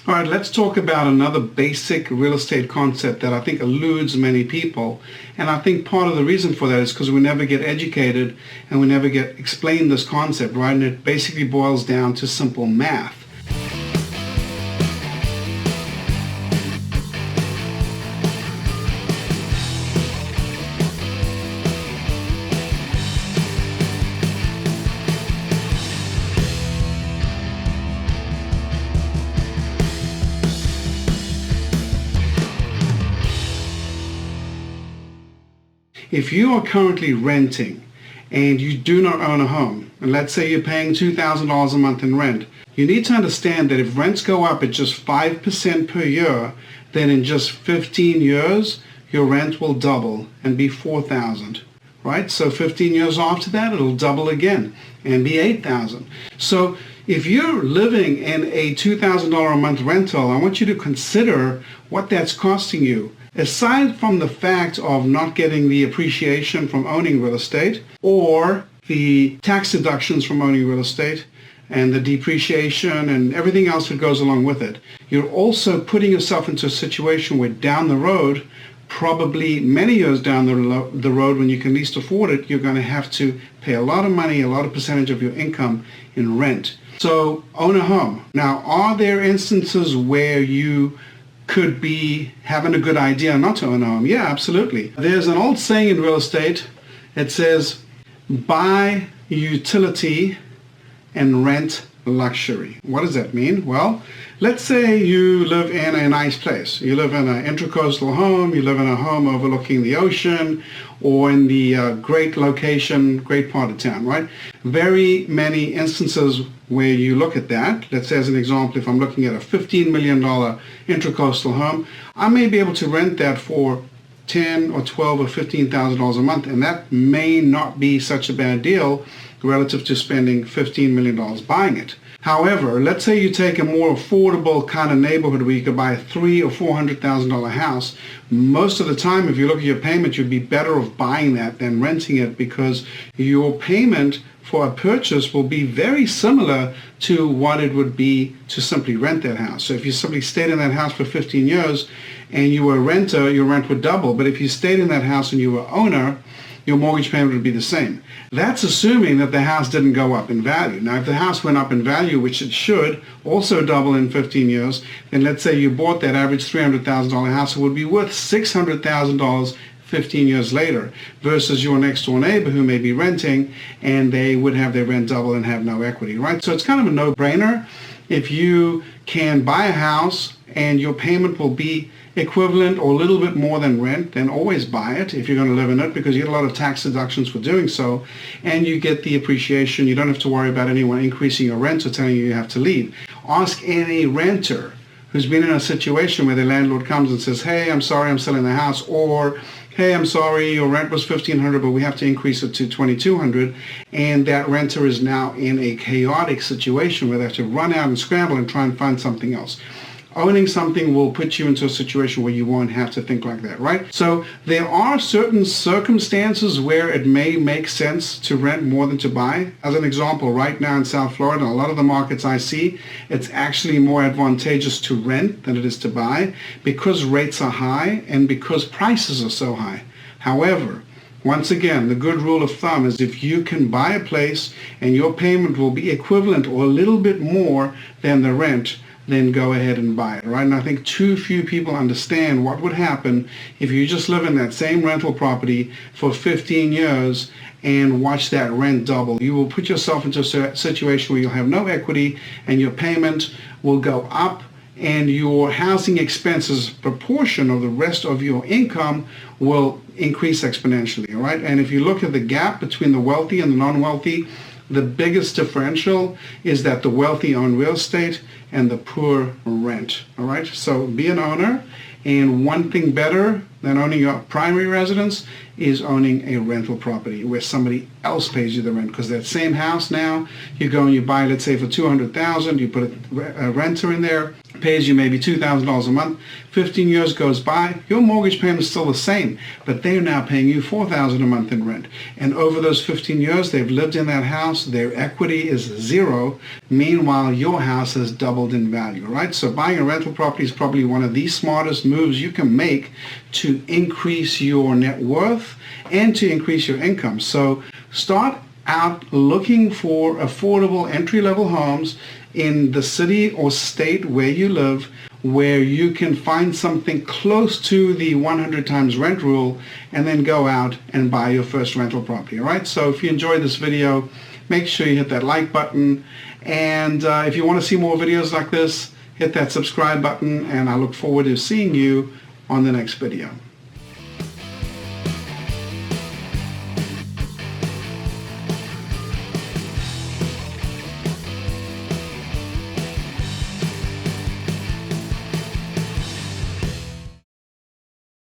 All right, let's talk about another basic real estate concept that I think eludes many people. And I think part of the reason for that is because we never get educated and we never get explained this concept, right? And it basically boils down to simple math. If you are currently renting and you do not own a home, and let's say you're paying $2,000 a month in rent, you need to understand that if rents go up at just 5% per year, then in just 15 years, your rent will double and be $4,000, right? So 15 years after that, it'll double again and be $8,000. So if you're living in a $2,000 a month rental, I want you to consider what that's costing you. Aside from the fact of not getting the appreciation from owning real estate or the tax deductions from owning real estate and the depreciation and everything else that goes along with it, you're also putting yourself into a situation where down the road, probably many years down the road when you can least afford it, you're going to have to pay a lot of money, a lot of percentage of your income in rent. So own a home. Now, are there instances where you could be having a good idea not to own a home? Yeah, absolutely. There's an old saying in real estate. It says, buy utility and rent luxury. What does that mean? Well, let's say you live in a nice place. You live in an intracoastal home, you live in a home overlooking the ocean, or in the great location, great part of town, right? Very many instances where you look at that. Let's say as an example, if I'm looking at a $15 million intracoastal home, I may be able to rent that for $10 or $12 or $15,000 a month, and that may not be such a bad deal relative to spending $15 million buying it. However, let's say you take a more affordable kind of neighborhood where you could buy a $300,000 or $400,000 house. Most of the time, if you look at your payment, you'd be better off buying that than renting it, because your payment for a purchase will be very similar to what it would be to simply rent that house. So if you simply stayed in that house for 15 years and you were a renter, your rent would double. But if you stayed in that house and you were owner, your mortgage payment would be the same. That's assuming that the house didn't go up in value. Now, if the house went up in value, which it should, also double in 15 years, then let's say you bought that average $300,000 house, it would be worth $600,000 15 years later, versus your next door neighbor who may be renting and they would have their rent double and have no equity, right? So it's kind of a no-brainer. If you can buy a house and your payment will be equivalent or a little bit more than rent, then always buy it if you're going to live in it, because you get a lot of tax deductions for doing so, and you get the appreciation. You don't have to worry about anyone increasing your rent or telling you have to leave. Ask any renter who's been in a situation where the landlord comes and says, hey, I'm sorry, I'm selling the house, or hey, I'm sorry, your rent was $1,500, but we have to increase it to $2,200, and that renter is now in a chaotic situation where they have to run out and scramble and try and find something else. Owning something will put you into a situation where you won't have to think like that, right? So there are certain circumstances where it may make sense to rent more than to buy. As an example, right now in South Florida, a lot of the markets I see, it's actually more advantageous to rent than it is to buy, because rates are high and because prices are so high. However, once again, the good rule of thumb is if you can buy a place and your payment will be equivalent or a little bit more than the rent, then go ahead and buy it, right? And I think too few people understand what would happen if you just live in that same rental property for 15 years and watch that rent double. You will put yourself into a situation where you'll have no equity and your payment will go up, and your housing expenses proportion of the rest of your income will increase exponentially, all right? And if you look at the gap between the wealthy and the non-wealthy, the biggest differential is that the wealthy own real estate and the poor rent, all right? So be an owner, and one thing better than owning your primary residence is owning a rental property where somebody else pays you the rent, because that same house now, you go and you buy, let's say for $200,000, you put a renter in there, pays you maybe $2,000 a month. 15 years goes by, your mortgage payment is still the same, but they're now paying you $4,000 a month in rent. And over those 15 years, they've lived in that house. Their equity is zero. Meanwhile, your house has doubled in value, right? So buying a rental property is probably one of the smartest moves you can make to increase your net worth and to increase your income. So start out looking for affordable entry-level homes in the city or state where you live, where you can find something close to the 100 times rent rule, and then go out and buy your first rental property. All right, so if you enjoyed this video, make sure you hit that like button, and if you want to see more videos like this, hit that subscribe button, and I look forward to seeing you on the next video.